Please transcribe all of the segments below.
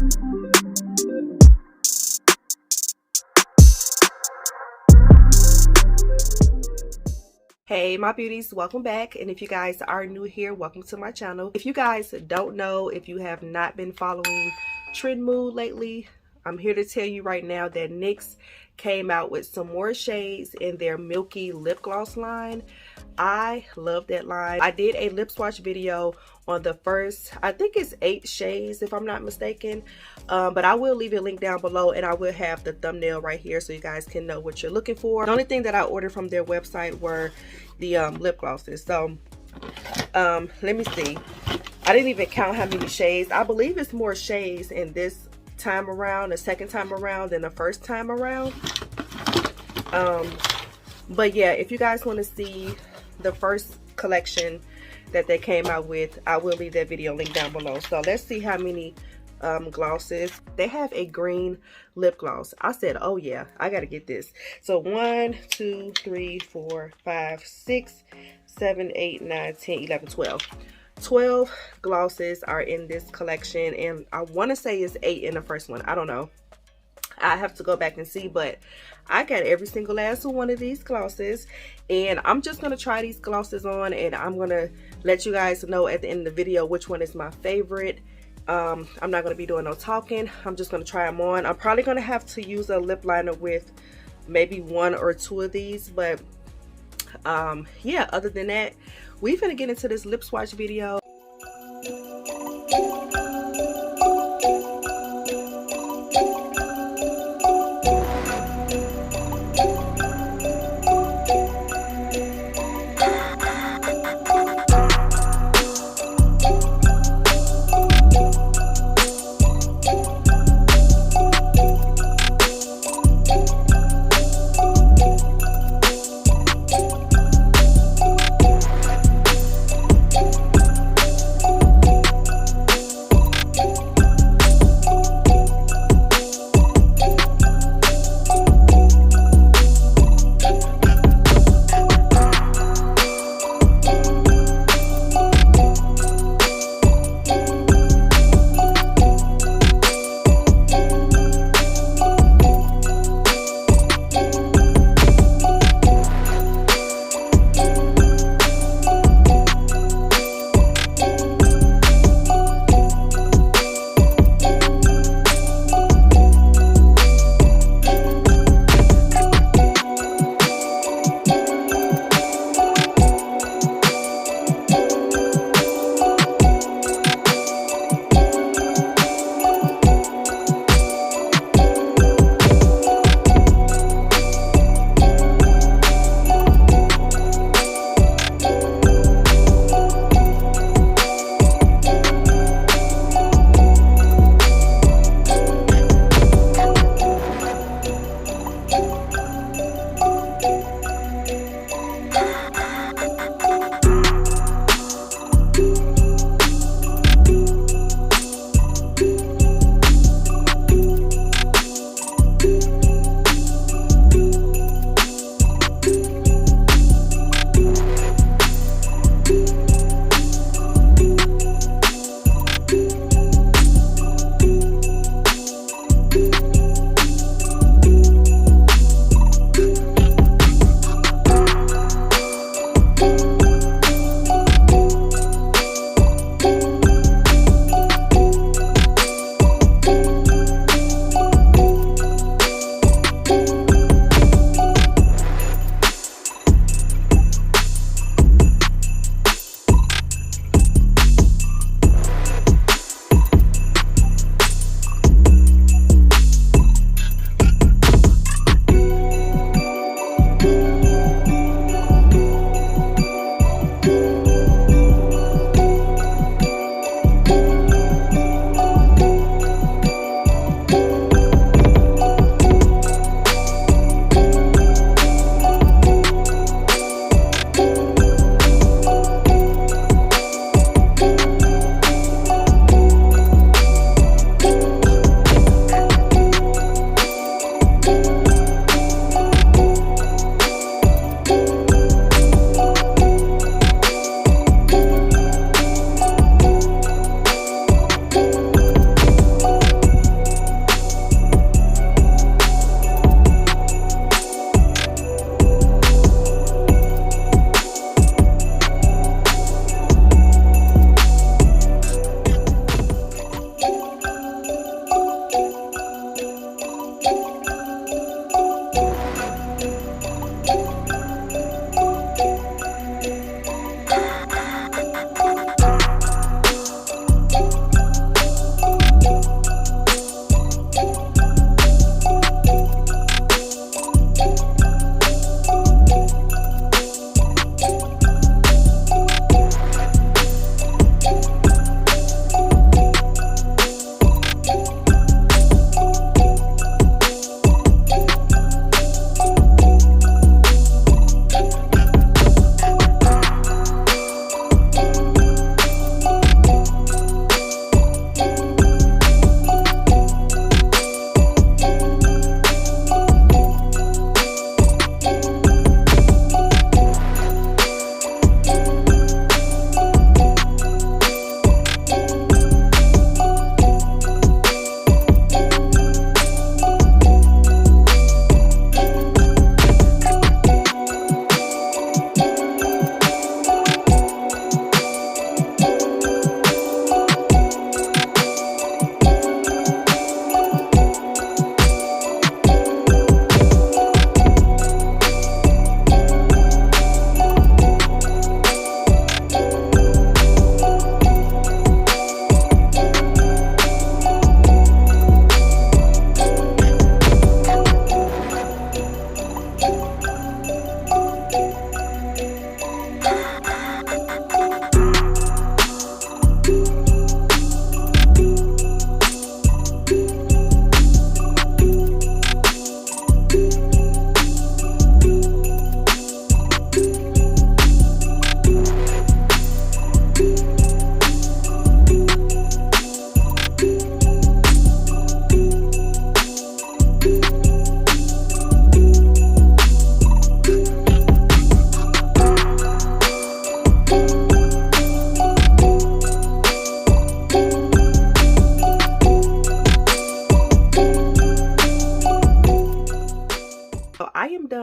Hey my beauties, welcome back. And if you guys are new here, welcome to my channel. If you guys don't know, if you have not been following Trend Mood lately, I'm here to tell you right now that NYX came out with some more shades in their Milky lip gloss line. I love that line. I did a lip swatch video on the first, I think it's 8 shades if I'm not mistaken, but I will leave a link down below, and I will have the thumbnail right here so you guys can know what you're looking for. The only thing that I ordered from their website were the lip glosses. So let me see, I didn't even count how many shades. I believe it's more shades in this time around, the second time around, than the first time around. But yeah, if you guys want to see the first collection that they came out with, I will leave that video link down below. So let's see how many glosses. They have a green lip gloss. I said, oh yeah, I gotta get this. So 1 2 3 4 5 6 7 8 9 10 11 12 glosses are in this collection, and I want to say it's 8 in the first one. I don't know, I have to go back and see, but I got every single last one of these glosses, and I'm just gonna try these glosses on, and I'm gonna let you guys know at the end of the video which one is my favorite. I'm not gonna be doing no talking. I'm just gonna try them on. I'm probably gonna have to use a lip liner with maybe 1 or 2 of these, but yeah, other than that, we're gonna get into this lip swatch video.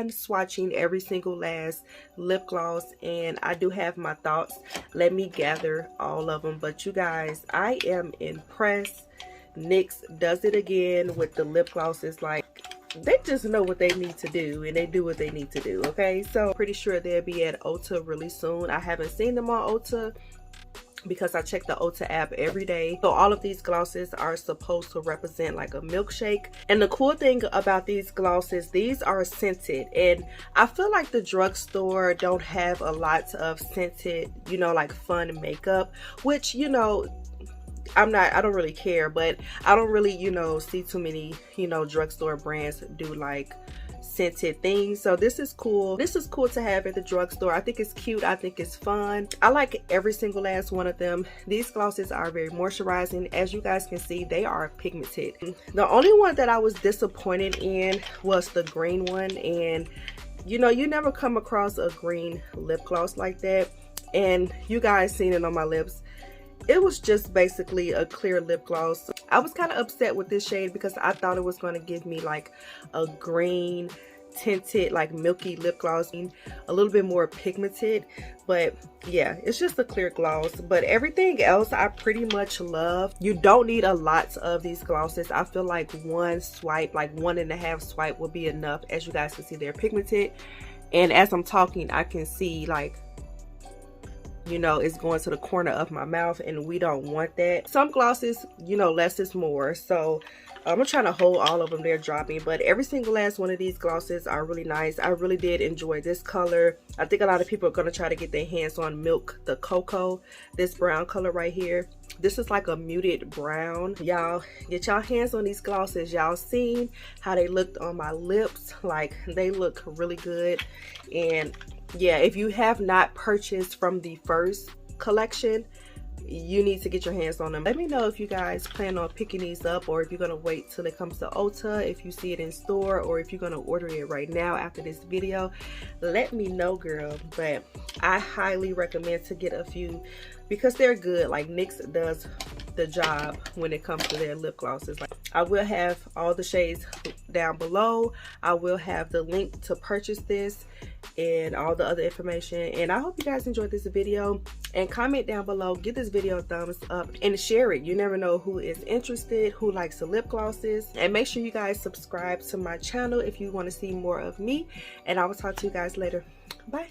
fun swatching every single last lip gloss, and I do have my thoughts. Let me gather all of them. But you guys, I am impressed. NYX does it again with the lip glosses. Like, they just know what they need to do, and they do what they need to do. Okay, so pretty sure they'll be at Ulta really soon. I haven't seen them on Ulta because I check the Ulta app every day. So all of these glosses are supposed to represent like a milkshake. And the cool thing about these glosses, these are scented, and I feel like the drugstore don't have a lot of scented, you know, like fun makeup, which, you know, I don't really care, but I don't really, you know, see too many, you know, drugstore brands do like scented things. So this is cool. This is cool to have at the drugstore. I think it's cute. I think it's fun. I like every single last one of them. These glosses are very moisturizing. As you guys can see, they are pigmented. The only one that I was disappointed in was the green one, and you know, you never come across a green lip gloss like that. And you guys seen it on my lips. It was just basically a clear lip gloss. I was kind of upset with this shade because I thought it was going to give me like a green tinted like milky lip gloss, a little bit more pigmented. But yeah, it's just a clear gloss. But everything else I pretty much love. You don't need a lot of these glosses. I feel like one swipe, like 1.5 swipe will be enough. As you guys can see, they're pigmented, and as I'm talking I can see, like, you know, it's going to the corner of my mouth, and we don't want that. Some glosses, you know, less is more. So I'm trying to hold all of them. They're dropping, but every single last one of these glosses are really nice. I really did enjoy this color. I think a lot of people are going to try to get their hands on the Coco, this brown color right here. This is like a muted brown. Y'all get y'all hands on these glosses. Y'all seen how they looked on my lips. Like, they look really good. And yeah, if you have not purchased from the first collection, you need to get your hands on them. Let me know if you guys plan on picking these up, or if you're gonna wait till it comes to Ulta, if you see it in store, or if you're gonna order it right now after this video. Let me know, girl. But I highly recommend to get a few because they're good. Like, NYX does the job when it comes to their lip glosses. Like, I will have all the shades down below. I will have the link to purchase this and all the other information. And I hope you guys enjoyed this video, and comment down below, give this video a thumbs up and share it. You never know who is interested, who likes the lip glosses. And make sure you guys subscribe to my channel if you want to see more of me, and I will talk to you guys later. Bye.